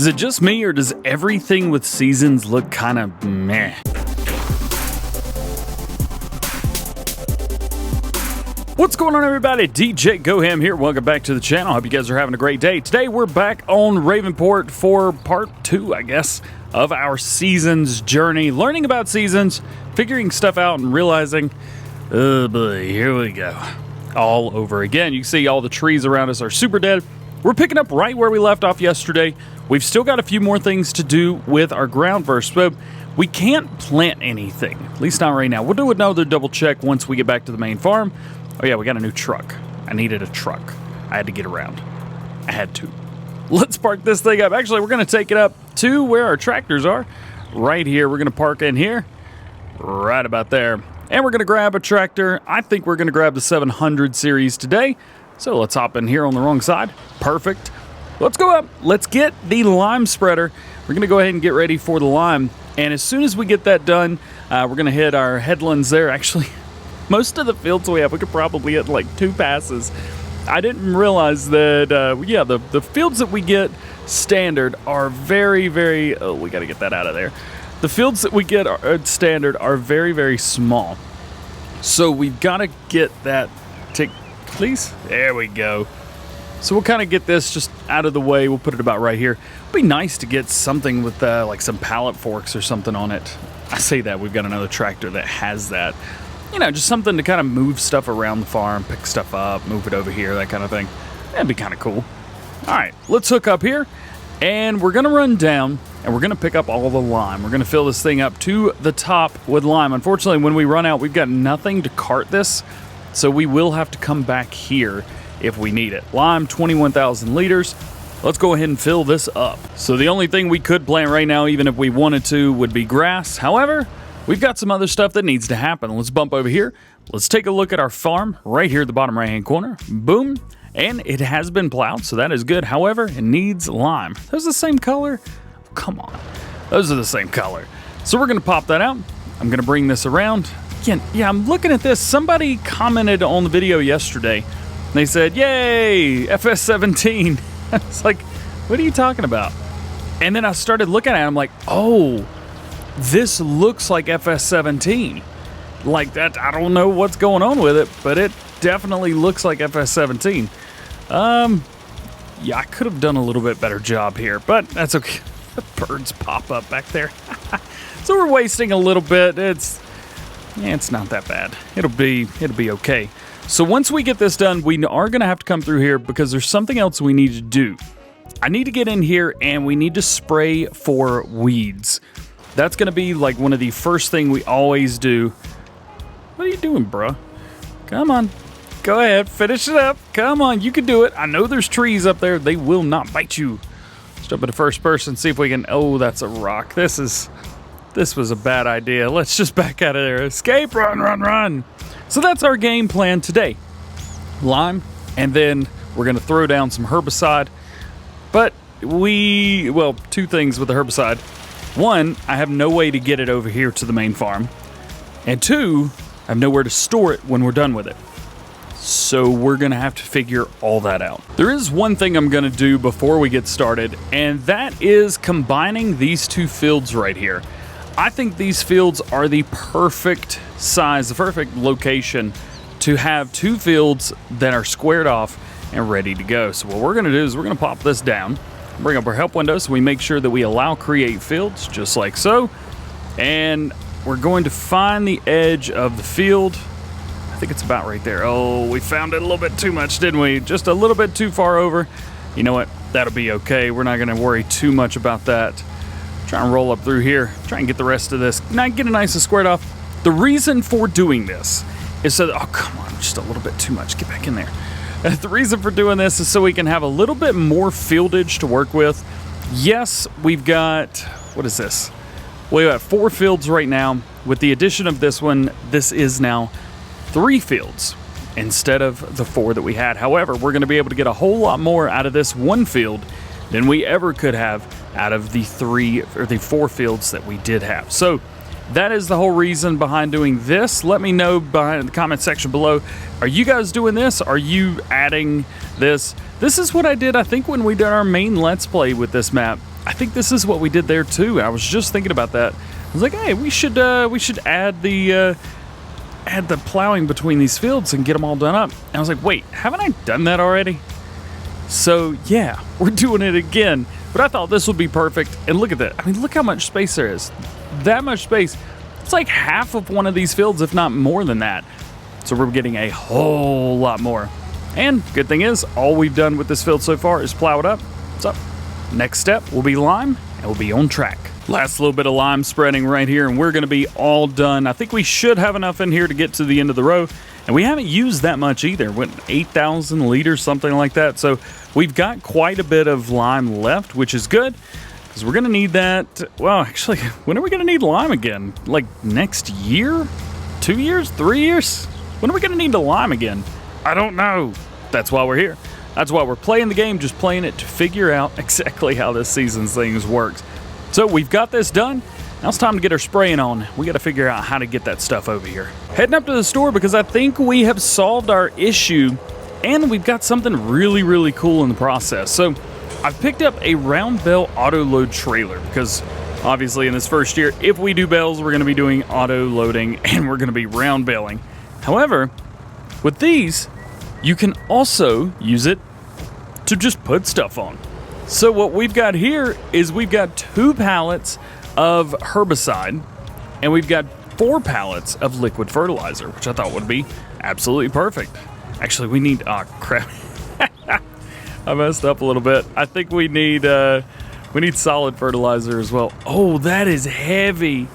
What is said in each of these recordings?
Is it just me, or does everything with seasons look kind of meh? What's going on, everybody? DjGoHam here. Welcome back to the channel. Hope you guys are having a great day. Today we're back on Ravenport for part 2, I guess, of our seasons journey. Learning about seasons, figuring stuff out, and realizing, oh boy, here we go. All over again. You can see all the trees around us are super dead. We're picking up right where we left off yesterday. We've still got a few more things to do with our ground first, so we can't plant anything, at least not right now. We'll do another double check once we get back to the main farm. Oh yeah, we got a new truck. I needed a truck. I had to get around. I had to. Let's park this thing up. Actually, we're going to take it up to where our tractors are. Right here. We're going to park in here. Right about there. And we're going to grab a tractor. I think we're going to grab the 700 series today. So let's hop in here on the wrong side. Perfect. Let's go up. Let's get the lime spreader. We're going to go ahead and get ready for the lime. And as soon as we get that done, we're going to hit our headlands there. Actually, most of the fields we have, we could probably hit like 2 passes. I didn't realize that, yeah, the fields that we get standard are very, very, oh, we got to get that out of there. The fields that we get standard are very, very small. So we've got to get that tick, please. There we go. So we'll kind of get this just out of the way. We'll put it about right here. It'd be nice to get something with like some pallet forks or something on it. I say that, we've got another tractor that has that. You know, just something to kind of move stuff around the farm, pick stuff up, move it over here, that kind of thing. That'd be kind of cool. All right, let's hook up here. And we're going to run down, and we're going to pick up all the lime. We're going to fill this thing up to the top with lime. Unfortunately, when we run out, we've got nothing to cart this. So we will have to come back here if we need it. Lime, 21,000 liters. Let's go ahead and fill this up. So the only thing we could plant right now, even if we wanted to, would be grass. However, we've got some other stuff that needs to happen. Let's bump over here. Let's take a look at our farm right here at the bottom right-hand corner. Boom. And it has been plowed, so that is good. However, it needs lime. Those are the same color? Come on. Those are the same color. So we're going to pop that out. I'm going to bring this around. Again, yeah, I'm looking at this. Somebody commented on the video yesterday. They said, yay, FS17. It's like, what are you talking about? And then I started looking at it. I'm like, oh, this looks like FS17. Like that, I don't know what's going on with it, but it definitely looks like FS17. Yeah, I could have done a little bit better job here, but that's okay. The birds pop up back there. So we're wasting a little bit. It's not that bad. It'll be okay. So once we get this done, we are going to have to come through here because there's something else we need to do. I need to get in here and we need to spray for weeds. That's going to be like one of the first thing we always do. What are you doing, bro? Come on. Go ahead. Finish it up. Come on. You can do it. I know there's trees up there. They will not bite you. Let's jump into first person. See if we can. Oh, that's a rock. This was a bad idea. Let's just back out of there. Escape. Run, run, run. So that's our game plan today. Lime. And then we're going to throw down some herbicide. But well, 2 things with the herbicide. 1, I have no way to get it over here to the main farm. And 2, I have nowhere to store it when we're done with it. So we're going to have to figure all that out. There is one thing I'm going to do before we get started, and that is combining these 2 fields right here. I think these fields are the perfect size, the perfect location to have 2 fields that are squared off and ready to go. So what we're going to do is we're going to pop this down, bring up our help window so we make sure that we allow create fields, just like so. And we're going to find the edge of the field. I think it's about right there. Oh, we found it a little bit too much, didn't we? Just a little bit too far over. You know what? That'll be okay. We're not going to worry too much about that. Try and roll up through here. Try and get the rest of this. Get it nice and squared off. The reason for doing this is so that, oh, come on, just a little bit too much. Get back in there. The reason for doing this is so we can have a little bit more fieldage to work with. Yes, we've got, what is this? We have 4 fields right now. With the addition of this one, this is now 3 fields instead of the 4 that we had. However, we're going to be able to get a whole lot more out of this 1 field than we ever could have out of the 3 or the 4 fields that we did have. So that is the whole reason behind doing this. Let me know in the comment section below. Are you guys doing this? Are you adding this? This is what I did, I think, when we did our main Let's Play with this map. I think this is what we did there too. I was just thinking about that. I was like, hey, we should add the plowing between these fields and get them all done up. And I was like, wait, haven't I done that already? So yeah, we're doing it again. But I thought this would be perfect. And look at that. I mean, look how much space there is. That much space. It's like half of one of these fields, if not more than that. So we're getting a whole lot more. And good thing is, all we've done with this field so far is plow it up. So next step will be lime, and we'll be on track. Last little bit of lime spreading right here, and we're going to be all done. I think we should have enough in here to get to the end of the row. And we haven't used that much either. Went 8,000 liters, something like that. So we've got quite a bit of lime left, which is good. Because we're going to need that. Well, actually, when are we going to need lime again? Like next year? 2 years? 3 years? When are we going to need the lime again? I don't know. That's why we're here. That's why we're playing the game, just playing it to figure out exactly how this season's things works. So we've got this done. Now it's time to get our spraying on. We got to figure out how to get that stuff over here. Heading up to the store because I think we have solved our issue and we've got something really, really cool in the process. So I've picked up a round bale auto load trailer because obviously in this first year, if we do bales, we're going to be doing auto loading and we're going to be round baling. However, with these, you can also use it to just put stuff on. So what we've got here is we've got 2 pallets of herbicide and we've got 4 pallets of liquid fertilizer, which I thought would be absolutely perfect. Actually, we need, oh crap. I messed up a little bit. I think we need solid fertilizer as well. Oh, that is heavy.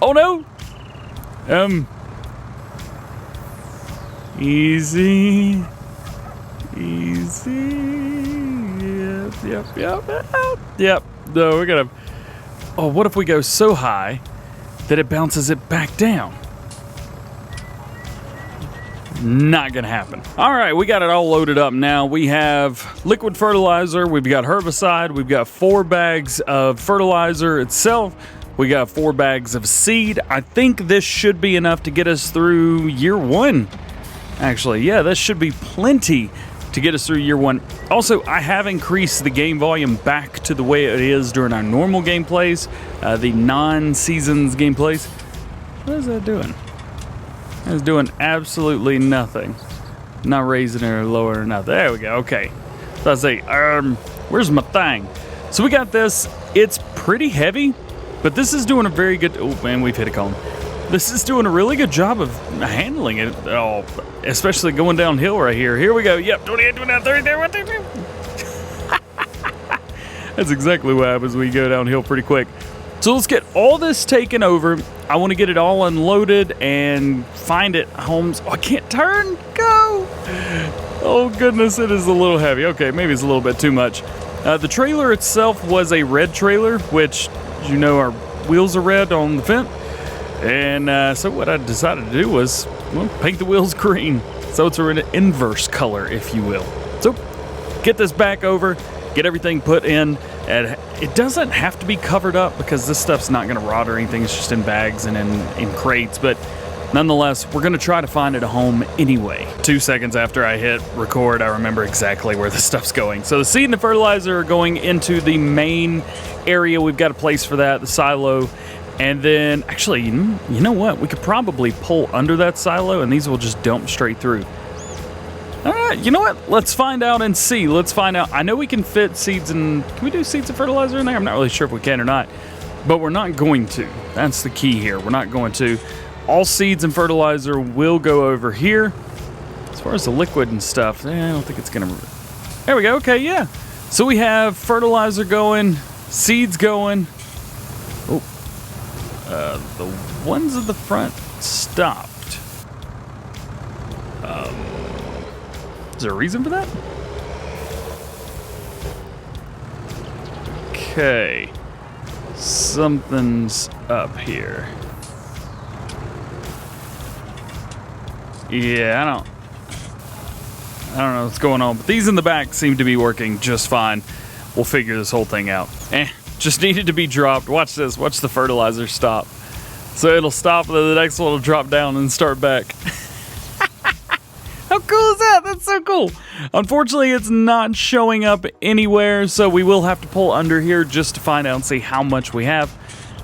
Oh no. Easy. Yep. No, we're gonna. Oh, what if we go so high that it bounces it back down? Not gonna happen. All right, we got it all loaded up now. We have liquid fertilizer, we've got herbicide, we've got 4 bags of fertilizer itself, we got 4 bags of seed. I think this should be enough to get us through year 1. Actually, yeah, this should be plenty to get us through year 1. Also, I have increased the game volume back to the way it is during our normal gameplays, the non-seasons gameplays. What is that doing? It's doing absolutely nothing. Not raising it or lowering or nothing. There we go. Okay. So I say, where's my thing? So we got this. It's pretty heavy, but this is doing a very good. Oh man, we've hit a cone. This is doing a really good job of handling it. Oh, especially going downhill right here. Here we go. Yep. 28, 29, 30, there. What? That's exactly what happens when you go downhill pretty quick. So let's get all this taken over. I want to get it all unloaded and find it homes. Oh, I can't turn. Go. Oh, goodness. It is a little heavy. Okay, maybe it's a little bit too much. The trailer itself was a red trailer, which, you know, our wheels are red on the fence. And so what I decided to do was, well, paint the wheels green. So it's an inverse color, if you will. So get this back over, get everything put in. And it doesn't have to be covered up because this stuff's not going to rot or anything. It's just in bags and in crates. But nonetheless, we're going to try to find it a home anyway. 2 seconds after I hit record, I remember exactly where the stuff's going. So the seed and the fertilizer are going into the main area. We've got a place for that, the silo. And then, actually, you know what? We could probably pull under that silo and these will just dump straight through. All right, you know what? Let's find out and see. Let's find out. I know we can fit seeds and... Can we do seeds and fertilizer in there? I'm not really sure if we can or not. But we're not going to. That's the key here. We're not going to. All seeds and fertilizer will go over here. As far as the liquid and stuff, I don't think it's going to... There we go. Okay, yeah. So we have fertilizer going, seeds going. Oh. The ones at the front stopped. Is there a reason for that? Okay. Something's up here. Yeah, I don't know what's going on, but these in the back seem to be working just fine. We'll figure this whole thing out. Just needed to be dropped. Watch this. Watch the fertilizer stop. So it'll stop, and then the next one will drop down and start back. How cool is that? That's so cool. Unfortunately, it's not showing up anywhere, so we will have to pull under here just to find out and see how much we have.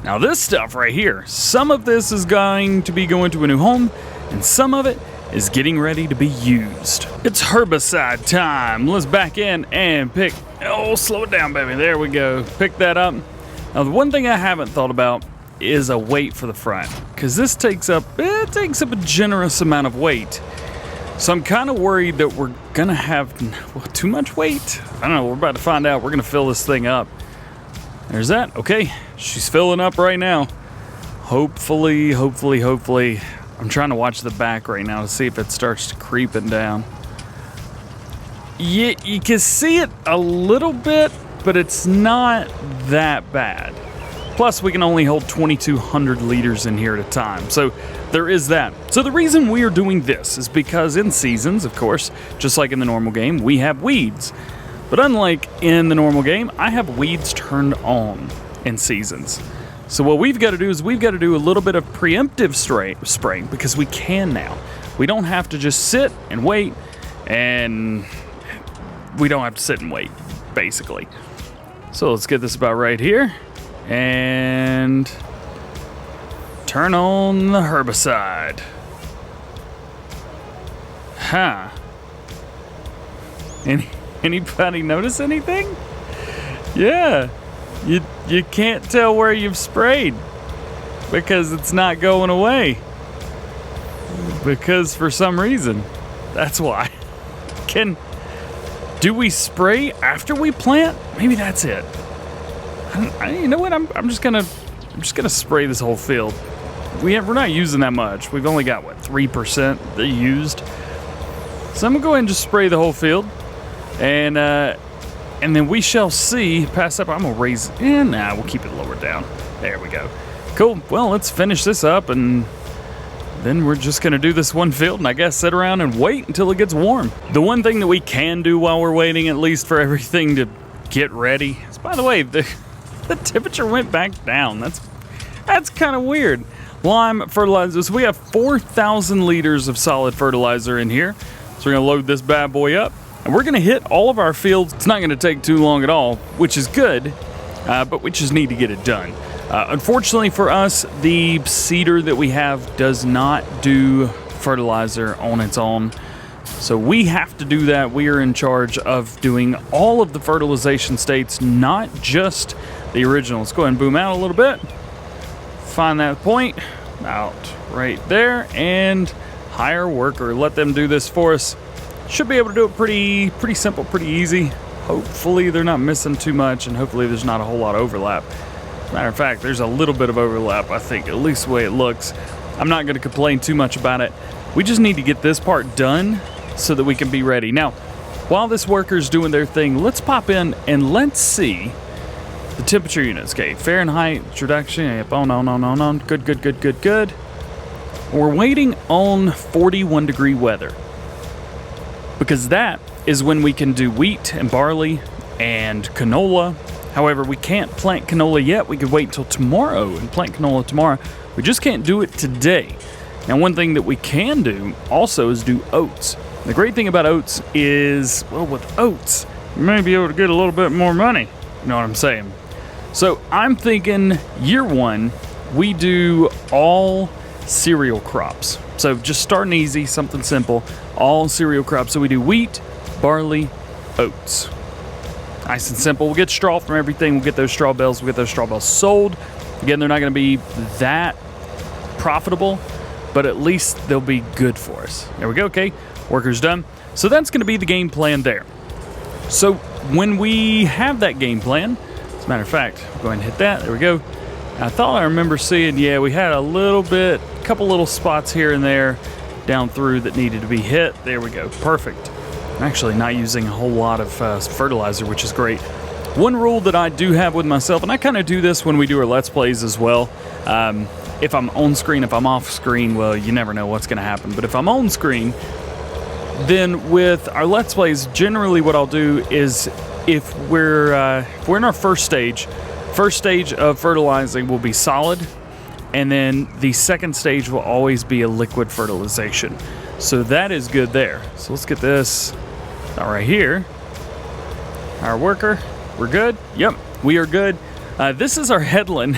Now this stuff right here, some of this is going to be going to a new home, and some of it is getting ready to be used. It's herbicide time. Let's back in and pick, oh, slow it down, baby. There we go. Pick that up. Now the one thing I haven't thought about is a weight for the front, because this takes up a generous amount of weight. So I'm kind of worried that we're gonna have too much weight. I don't know, we're about to find out. We're gonna fill this thing up. There's that. Okay, she's filling up right now. Hopefully. I'm trying to watch the back right now to see if it starts creeping down. You can see it a little bit, but it's not that bad. Plus, we can only hold 2,200 liters in here at a time, so there is that. So the reason we are doing this is because in seasons, of course, just like in the normal game, we have weeds. But unlike in the normal game, I have weeds turned on in seasons. So what we've got to do is we've got to do a little bit of preemptive spraying because we can now. We don't have to just sit and wait, and we don't have to sit and wait, basically. So let's get this about right here and turn on the herbicide. Huh. Anybody notice anything? Yeah. You can't tell where you've sprayed because it's not going away. Because for some reason, that's why. Do we spray after we plant? Maybe that's it. You know what? I'm just gonna spray this whole field. We're not using that much. We've only got what, 3% that used. So I'm gonna go ahead and just spray the whole field, and then we shall see. Pass up. I'm gonna raise. Nah, we'll keep it lower down. There we go. Cool. Well, let's finish this up, and then we're just gonna do this one field, and I guess sit around and wait until it gets warm. The one thing that we can do while we're waiting, at least for everything to get ready, is, by the way, the temperature went back down. That's kind of weird. Lime fertilizer. So we have 4,000 liters of solid fertilizer in here. So we're gonna load this bad boy up, and we're gonna hit all of our fields. It's not gonna take too long at all, which is good, but we just need to get it done. Unfortunately for us, the seeder that we have does not do fertilizer on its own. So we have to do that. We are in charge of doing all of the fertilization states, not just the original. Let's go ahead and boom out a little bit. Find that point, out right there, and hire a worker. Let them do this for us. Should be able to do it pretty simple, pretty easy. Hopefully they're not missing too much, and hopefully there's not a whole lot of overlap. Matter of fact, there's a little bit of overlap, I think, at least the way it looks. I'm not going to complain too much about it. We just need to get this part done so that we can be ready. Now, while this worker's doing their thing, let's pop in and let's see the temperature units. Okay, Fahrenheit, introduction. Yep, on. Good. We're waiting on 41 degree weather, because that is when we can do wheat and barley and canola. However, we can't plant canola yet. We could wait till tomorrow and plant canola tomorrow. We just can't do it today. Now, one thing that we can do also is do oats. The great thing about oats is, well, with oats, you may be able to get a little bit more money. You know what I'm saying? So I'm thinking year one, we do all cereal crops. So just starting easy, something simple, all cereal crops. So we do wheat, barley, oats. Nice and simple. We'll get straw from everything. We'll get those straw bales. We'll get those straw bales sold. Again, they're not going to be that profitable, but at least they'll be good for us. There we go. Okay, worker's done. So that's going to be the game plan there. So when we have that game plan, as a matter of fact, go ahead and hit that. There we go. I thought I remember seeing, yeah, we had a couple little spots here and there down through that needed to be hit. There we go. Perfect. I'm actually not using a whole lot of fertilizer, which is great. One rule that I do have with myself, and I kind of do this when we do our Let's Plays as well. If I'm on screen, if I'm off screen, well, you never know what's going to happen. But if I'm on screen, then with our Let's Plays, generally what I'll do is if we're in our first stage of fertilizing will be solid, and then the second stage will always be a liquid fertilization. So that is good there. So let's get this out right here. Our worker, we're good? Yep, we are good. This is our headland.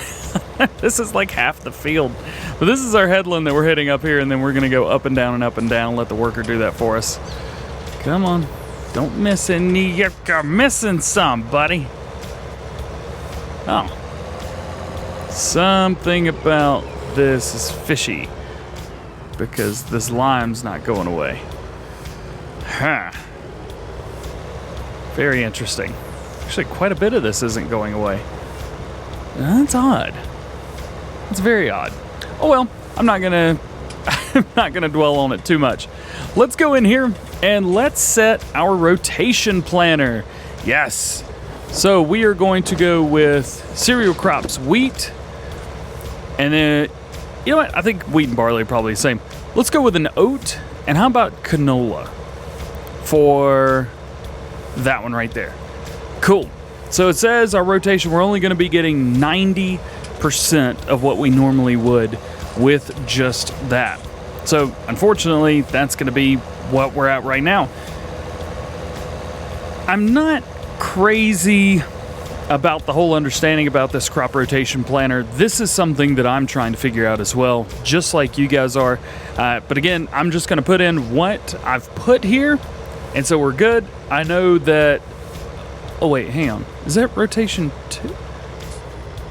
This is like half the field. But this is our headland that we're hitting up here, and then we're gonna go up and down and up and down. Let the worker do that for us. Come on, don't miss any. You're missing some, buddy. Oh. Something about this is fishy because this lime's not going away. Huh. Very interesting. Actually, quite a bit of this isn't going away. That's odd. It's very odd. Oh well, I'm not gonna dwell on it too much. Let's go in here and let's set our rotation planner. Yes. So we are going to go with cereal crops, wheat, and then, you know what? I think wheat and barley are probably the same. Let's go with an oat, and how about canola for that one right there? Cool. So it says our rotation, we're only going to be getting 90% of what we normally would with just that. So unfortunately, that's going to be what we're at right now. I'm not crazy about the whole understanding about this crop rotation planner. This is something that I'm trying to figure out as well, just like you guys are. But again, I'm just going to put in what I've put here, and so we're good. I know that... Oh wait, hang on. Is that rotation 2?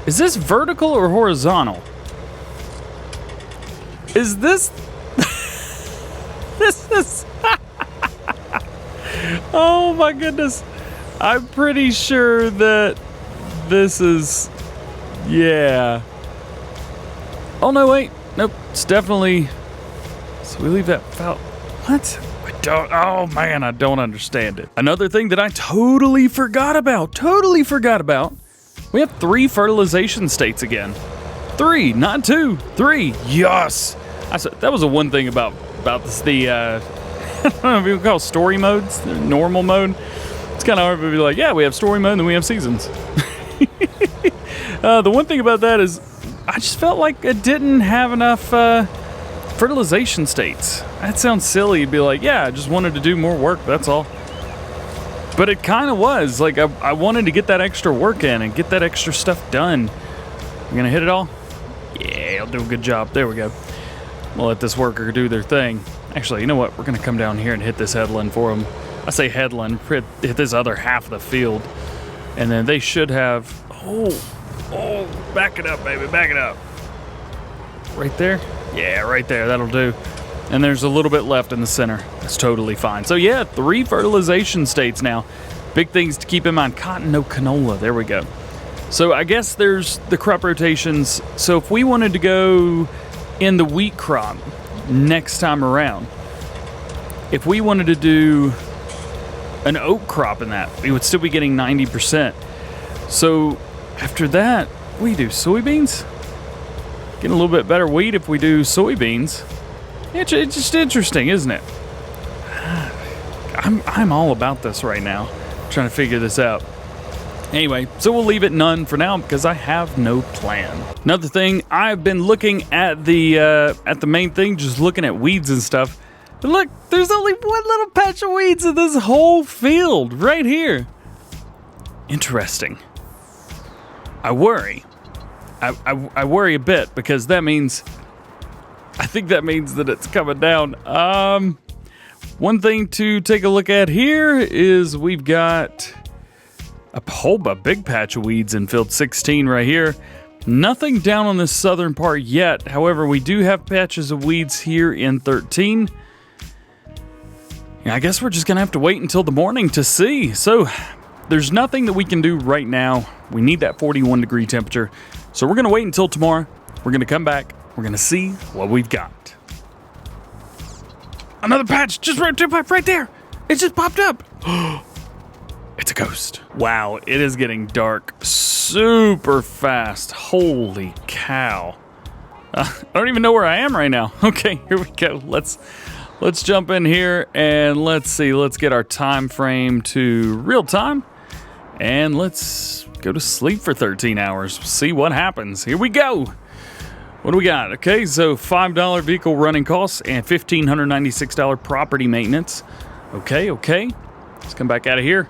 Is this vertical or horizontal? Is this... This is... Oh my goodness. I'm pretty sure that this is... Yeah. Oh no, wait. Nope. It's definitely... So we leave that foul... What? I don't... Oh man, I don't understand it. Another thing that I totally forgot about. We have 3 fertilization states again. 3, not 2. 3. Yes. That was the one thing about this. The... I don't know if you would call story modes, the normal mode. It's kind of hard to be like, yeah, we have story mode and then we have seasons. The one thing about that is I just felt like it didn't have enough fertilization states. That sounds silly. You'd be like, yeah, I just wanted to do more work, that's all. But it kind of was. Like, I wanted to get that extra work in and get that extra stuff done. You gonna hit it all? Yeah, I'll do a good job. There we go. We'll let this worker do their thing. Actually, you know what? We're gonna come down here and hit this headland for them. I say headland, hit this other half of the field. And then they should have... Oh, back it up, baby, back it up. Right there? Yeah, right there, that'll do. And there's a little bit left in the center. That's totally fine. So yeah, 3 fertilization states now. Big things to keep in mind. Cotton, no canola, there we go. So I guess there's the crop rotations. So if we wanted to go in the wheat crop next time around, if we wanted to do an oat crop in that, we would still be getting 90%. So after that, we do soybeans. Getting a little bit better wheat if we do soybeans. It's just interesting, isn't it? I'm all about this right now, trying to figure this out. Anyway, so we'll leave it none for now because I have no plan. Another thing, I've been looking at the main thing, just looking at weeds and stuff. But look, there's only one little patch of weeds in this whole field right here. Interesting. I worry. I worry a bit because that means, I think that means that it's coming down. One thing to take a look at here is we've got a big patch of weeds in field 16 right here. Nothing down on this southern part yet. However, we do have patches of weeds here in 13. I guess we're just gonna have to wait until the morning to see. So there's nothing that we can do right now. We need that 41 degree temperature. So we're gonna wait until tomorrow. We're gonna come back. We're gonna see what we've got. Another patch, just right there. It just popped up. It's a ghost. Wow, it is getting dark super fast. Holy cow. I don't even know where I am right now. Okay, here we go. Let's jump in here and let's see. Let's get our time frame to real time. And let's go to sleep for 13 hours. See what happens. Here we go. What do we got? Okay, so $5 vehicle running costs and $1,596 property maintenance. Okay. Let's come back out of here.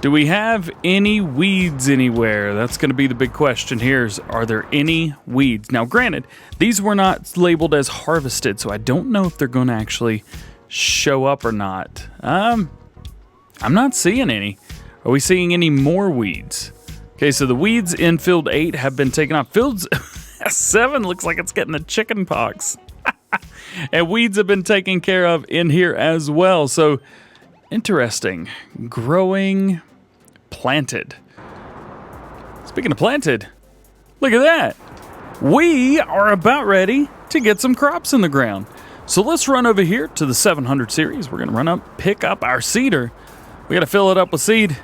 Do we have any weeds anywhere? That's going to be the big question here is, are there any weeds? Now, granted, these were not labeled as harvested, so I don't know if they're going to actually show up or not. I'm not seeing any. Are we seeing any more weeds? Okay, so the weeds in Field 8 have been taken off. Field 7 looks like it's getting the chicken pox. And weeds have been taken care of in here as well. So, interesting. Growing, planted. Speaking of planted, look at that. We are about ready to get some crops in the ground. So let's run over here to the 700 series. We're going to run up, pick up our seeder. We got to fill it up with seed.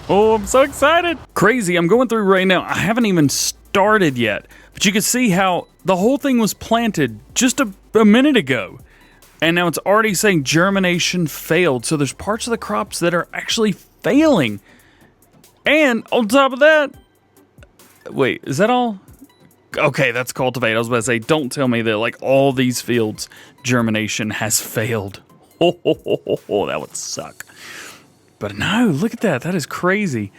Oh, I'm so excited. Crazy. I'm going through right now. I haven't even started yet, but you can see how the whole thing was planted just a minute ago. And now it's already saying germination failed. So there's parts of the crops that are actually failing. And on top of that, wait, is that all? Okay, that's cultivate. I was about to say, don't tell me that like all these fields germination has failed. Oh, that would suck. But no, look at that. That is crazy.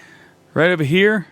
Right over here,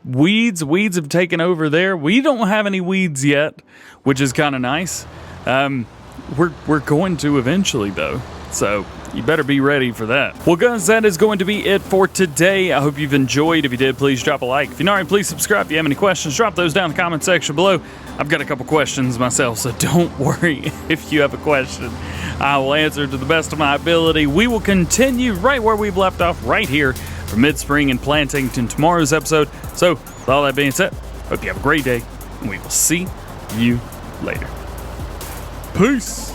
weeds have taken over there. We don't have any weeds yet, which is kind of nice. We're going to eventually though, so you better be ready for that. Well guys, that is going to be it for today. I hope you've enjoyed. If you did, please drop a like. If you're not already, please subscribe. If you have any questions, drop those down in the comment section below. I've got a couple questions myself, so don't worry if you have a question. I will answer to the best of my ability. We will continue right where we've left off, right here from mid-spring and planting to tomorrow's episode. So with all that being said, hope you have a great day, and we will see you later. Peace.